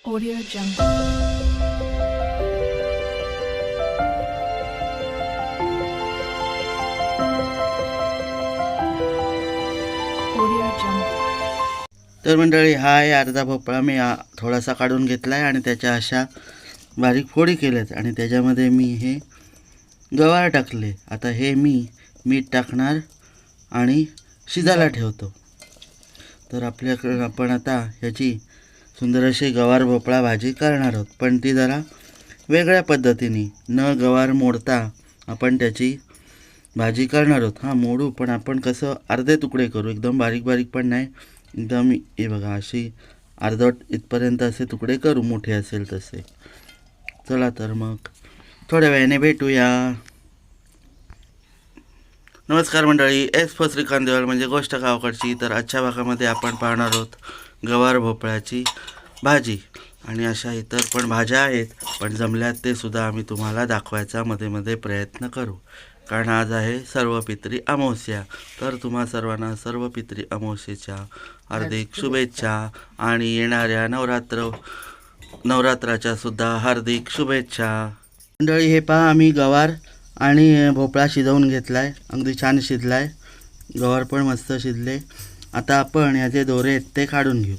Audio Jungle. Audio Jungle. तर मंडळी, हा आहे अर्धा भोपळा. मी थोडासा काढून घेतला आहे आणि त्याच्या अशा बारीक फोडी केल्यात आणि त्याच्यामध्ये मी हे गवार टाकले. आता हे मी मीठ टाकणार आणि शिजायला ठेवतो. तर आपण आता ह्याची सुंदर अशी गवार भोपळा भाजी करणार आहोत, पण ती जरा वेगळ्या पद्धतीने, न गवार मोडता आपण त्याची भाजी करणार आहोत. हां, मोडू, पण आपण कसं अर्धे तुकडे करू, एकदम बारीक बारीक पण नाही, एकदम हे बघा अशी अर्धवट इथपर्यंत असे तुकडे करू, मोठे असेल तसे. चला तर मग थोड्या वेळाने भेटूया. नमस्कार मंडळी, एस फॉर श्रीकांत देवळ म्हणजे गोष्ट गावाकडची. तर आजच्या भागामध्ये आपण पाहणार आहोत गवार भोपळ्याची भाजी, आणि अशा इतर पण भाज्या आहेत, पण जमल्यात ते सुद्धा आम्ही तुम्हाला दाखवायचा मध्ये मध्ये प्रयत्न करू, कारण आज आहे सर्वपित्री अमावस्या. तर तुम्हा सर्वांना सर्वपित्री अमावस्येच्या हार्दिक शुभेच्छा आणि येणाऱ्या नवरात्राच्या सुद्धा हार्दिक शुभेच्छा. मंडळी, हे पहा, आम्ही गवार आणि भोपळा शिजवून घेतला आहे. अगदी छान शिजला आहे, गवार पण मस्त शिजले. आता आपण ह्याचे दोरे आहेत ते काढून घेऊ.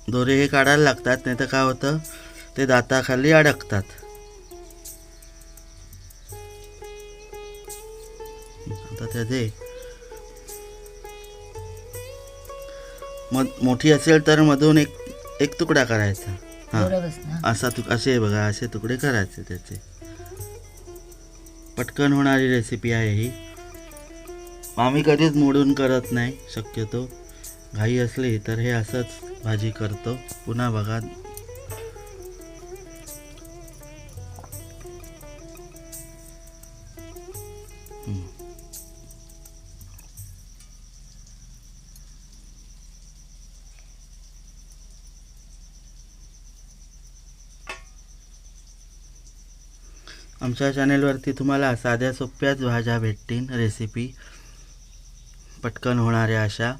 दोरे हे काढायला लागतात, नाही तर काय होतं, ते दाताखाली अडकतात. आता त्याचे मोठी असेल तर मधून एक तुकडा करायचा. हां, असे बघा, असे तुकडे करायचे त्याचे. पटकन होणारी रेसिपी आहे ही. आम्ही कधीच मोडून करत नाही, शक्यतो घाई असली तर हे असंच भाजी करतो. पुन्हा बघा, आमच्या चॅनेलवरती तुम्हाला साध्या सोप्याच भाज्या भेटतील, रेसिपी पटकन होणाऱ्या अशा.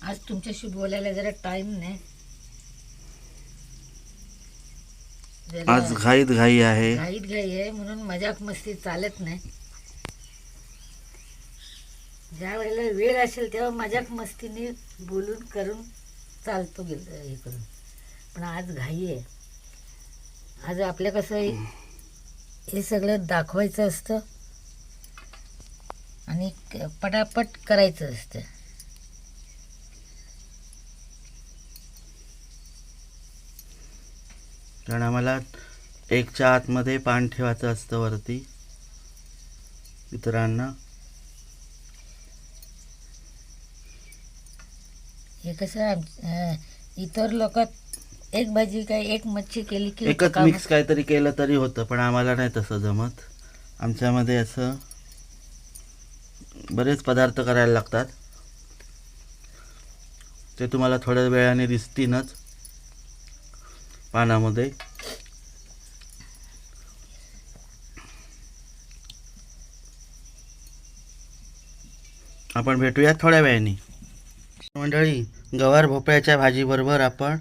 आज तुमच्याशी बोलायला जरा टाइम नाही, आज घाई आहे. घाईत घाई आहे, म्हणून मजाक मस्ती चालत नाही. ज्या वेळेला वेळ असेल तेव्हा मजाक मस्तीने बोलून करून चालतो हे करून, पण आज घाई आहे. आज आपल्या कसं हे सगळं दाखवायचं असतं आणि पटापट करायचं असतं. कारण आम्हाला एकच्या आतमध्ये पान ठेवायचं असतं वरती इतरांना. हे कसं इतर लोक एक भाजी काय एक मच्छी केली की एकच मिक्स काहीतरी केलं तरी होतं, पण आम्हाला नाही तसं जमत. आमच्यामध्ये असं बरेच पदार्थ करायला लागतात, ते तुम्हाला थोड्या वेळाने दिसतीलच पानामध्ये. आपण भेटूयात थोड्या वेळाने. मंडळी, गवार भोपळ्याच्या भाजीबरोबर आपण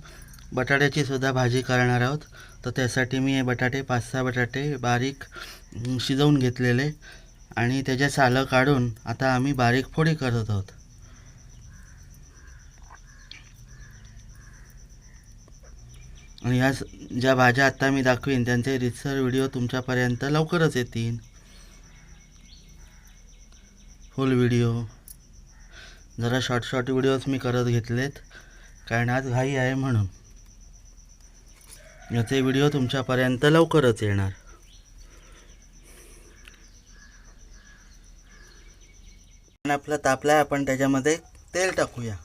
बटाट्याची सुद्धा भाजी करणार आहोत. तर त्यासाठी मी हे बटाटे 5-6 बटाटे बारीक शिजवून घेतलेले आणि त्याच्या सालं काढून आता आम्ही बारीक फोडी करत आहोत. आणि ह्या ज्या भाज्या आता मी दाखवीन त्यांचे रितसर व्हिडिओ तुमच्यापर्यंत लवकरच येतील, फुल व्हिडिओ. जरा शॉर्ट व्हिडिओज मी करत घेतलेत, कारण आज घाई आहे म्हणून. याचे व्हिडिओ तुमच्यापर्यंत लवकरच येणार. आपला तापला, आपण त्याच्यामध्ये तेल टाकूया.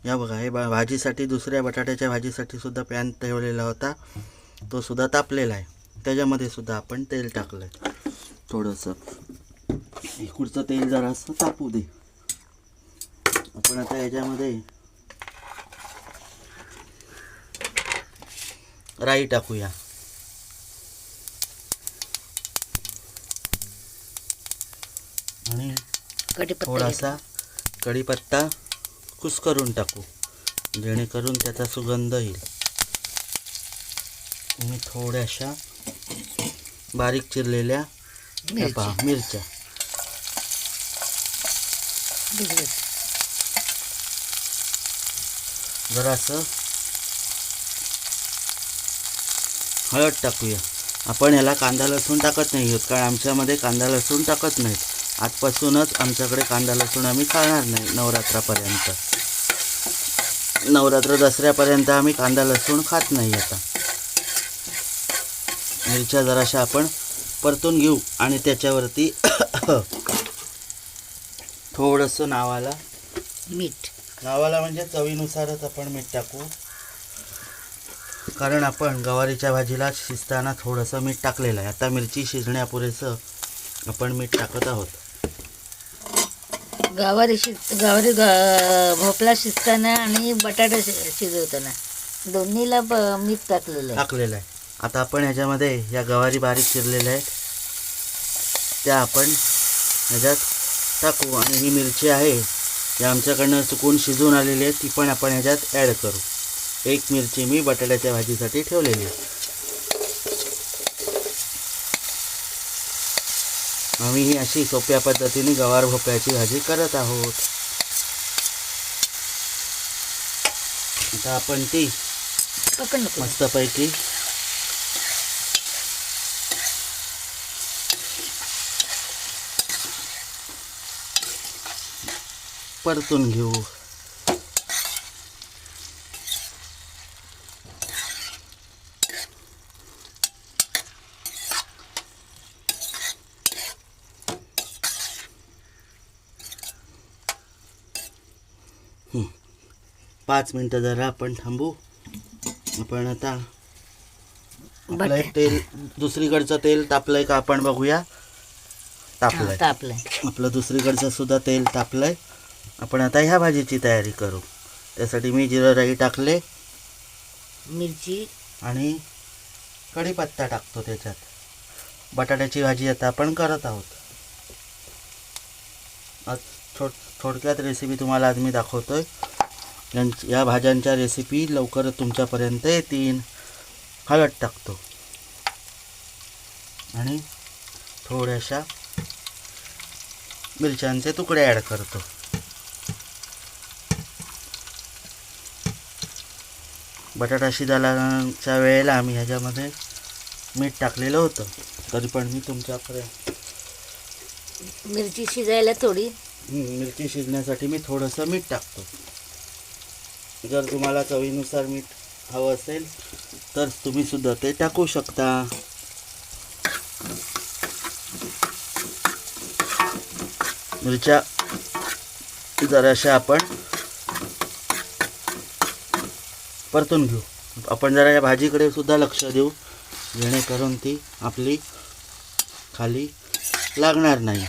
या बघा, हे भाजीसाठी, दुसऱ्या बटाट्याच्या भाजीसाठी सुद्धा पॅन ठेवलेला होता, तो सुद्धा तापलेला आहे. त्याच्यामध्ये सुद्धा आपण तेल टाकलं आहे थोडंसं. इकडचं तेल जरासं तापू दे. आपण आता याच्यामध्ये राई टाकूया. आणि कढीपत्ता थोडासा कढीपत्ता कुस्करून टाकू, जेणेकरून त्याचा सुगंध येईल. आणि थोड्याशा बारीक चिरलेल्या मिरची. पहा मिरच्या. भिजवत. जरासं हळद टाकूया. आपण याला कांदा लसूण टाकत नाही आहोत, कारण आमच्यामध्ये कांदा लसूण टाकत नाहीत. आजपासूनच आमच्याकडे कांदा लसूण आम्ही खाणार नाही नवरात्रापर्यंत. नवरात्र दसऱ्यापर्यंत आम्ही कांदा लसूण खात नाही. आता मिरच्या जराशा आपण परतून घेऊ आणि त्याच्यावरती थोडंसं मीठ. नावाला म्हणजे चवीनुसारच आपण मीठ टाकू, कारण आपण गवारीच्या भाजीला शिजताना थोडंसं मीठ टाकलेलं आहे. आता मिरची शिजण्यापुरेसं आपण मीठ टाकत आहोत. गावारी भोपळा शिजताना आणि बटाटा शिजवताना दोन्हीला मीठ टाकलेलं आहे. आता आपण ह्याच्यामध्ये या गवारी बारीक चिरलेल्या आहेत त्या आपण ह्याच्यात टाकू. आणि ही मिरची आहे या आमच्याकडनं चुकून शिजून आलेली आहे, ती पण आपण ह्याच्यात ॲड करू. एक मिरची मी बटाट्याच्या भाजीसाठी ठेवलेली आहे. आम्ही ही अशी सोप्या पद्धतीने गवार भोपळ्याची भाजी करत आहोत. आता आपण ती मस्तपैकी परतून घेऊ. हं. 5 मिनटं जरा आपण थांबू. आपण आता आपलं तेल, दुसरीकडचं तेल तापलंय का आपण बघूया. तापलंय. आपलं दुसरीकडचं सुद्धा तेल तापलंय. आपण आता ह्या भाजीची तयारी करू. त्यासाठी मी जिरं राई टाकले, मिरची आणि कढीपत्ता टाकतो त्याच्यात. बटाट्याची भाजी आता आपण करत आहोत. आज थोडक्यात रेसिपी तुम्हाला आज मी दाखवतोय. या भाज्यांच्या रेसिपी लवकर तुमच्यापर्यंत येतील. हळद टाकतो आणि थोड्याशा मिरच्यांचे तुकडे ॲड करतो. बटाटा शिजायच्या वेळेला आम्ही ह्याच्यामध्ये मीठ टाकलेलं होतं, तरी पण मी तुमच्यापर्यंत मिरची शिजायला थोडी मिरची शिजण्यासाठी मी थोडंसं मीठ टाकतो. जर तुम्हाला चवीनुसार मीठ हवं असेल तर तुम्ही सुद्धा ते टाकू शकता. मिरच्या जराशा आपण परतून घेऊ. आपण जरा या भाजीकडे सुद्धा लक्ष देऊ, जेणेकरून ती आपली खाली लागणार नाही.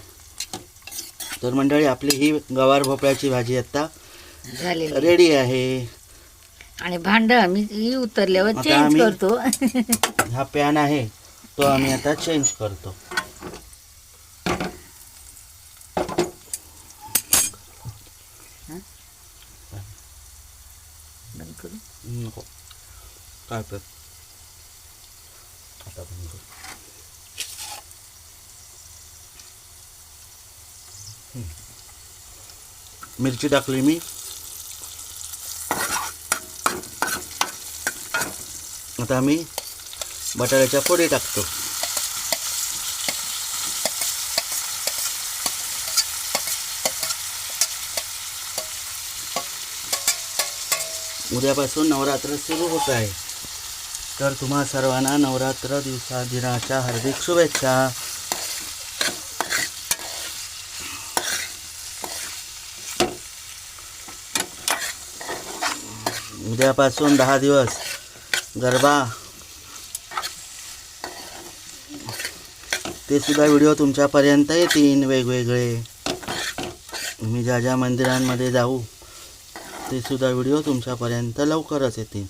तर मंडळी, आपली ही गवार भोपळ्याची भाजी आता रेडी आहे. आणि भांड आम्ही उतरल्यावर चेंज करतो. हा पॅन आहे तो आम्ही आता चेंज करतो. बंद करू. नको काय तर आता बंद करू. मिरची टाकली मी. आता आम्ही बटाट्याच्या फोडी टाकतो. उद्यापासून नवरात्र सुरू होत आहे. तर तुम्हा सर्वांना नवरात्र दिनाच्या हार्दिक शुभेच्छा. उद्यापासून 10 दिवस गरबा, ते सुद्धा व्हिडिओ तुमच्यापर्यंत येतील वेगवेगळे. मी ज्या ज्या मंदिरांमध्ये जाऊ ते सुद्धा व्हिडिओ तुमच्यापर्यंत लवकरच येतील.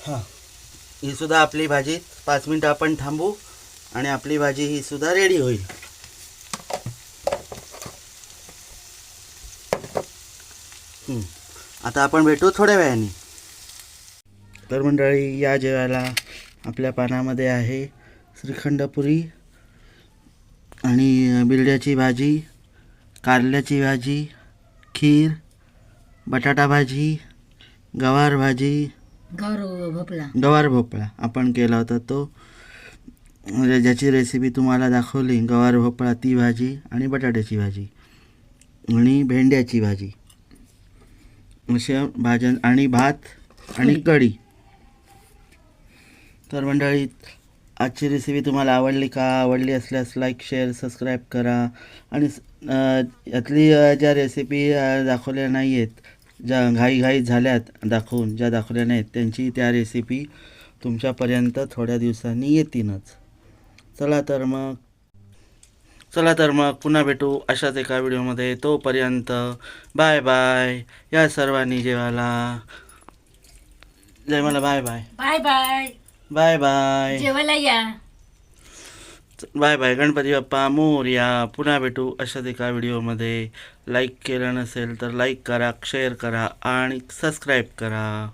हां, ही सुद्धा आपली भाजी 5 मिनटं आपण थांबू आणि आपली भाजी ही सुद्धा रेडी होईल. आता आपण भेटू थोड्या वेळाने. तर मंडळी, या जेवायला आपल्या पानामध्ये आहे श्रीखंडपुरी आणि बिरड्याची भाजी, कारल्याची भाजी, खीर, बटाटा भाजी, गवार भाजी, गवार भोपळा आपण केला होता तो, म्हणजे ज्याची रेसिपी तुम्हाला दाखवली, गवार भोपळा ती भाजी आणि बटाट्याची भाजी आणि भेंड्याची भाजी, अशा भाज्या आणि भात आणि कढी. तर मंडळी, आजची रेसिपी तुम्हाला आवडली का? आवडली असल्यास लाईक, शेअर, सबस्क्राईब करा. आणि यातली ज्या रेसिपी दाखवल्या नाही आहेत, ज्या घाईघाईत झाल्यात दाखवून, ज्या दाखवल्या नाहीत, त्यांची त्या रेसिपी तुमच्यापर्यंत थोड्या दिवसांनी येतीलच. चला तर मग पुन्हा भेटू अशाच एका व्हिडिओमध्ये. तोपर्यंत बाय बाय. या सर्वांनी जेवायला. जय मला. Bye bye. Bye bye. Bye bye. जेवायला या. Bye bye. गणपती बाप्पा मोरया. पुन्हा भेटू अशाच एका व्हिडिओमध्ये. लाईक केलं नसेल तर लाईक करा, शेअर करा आणि सबस्क्राईब करा.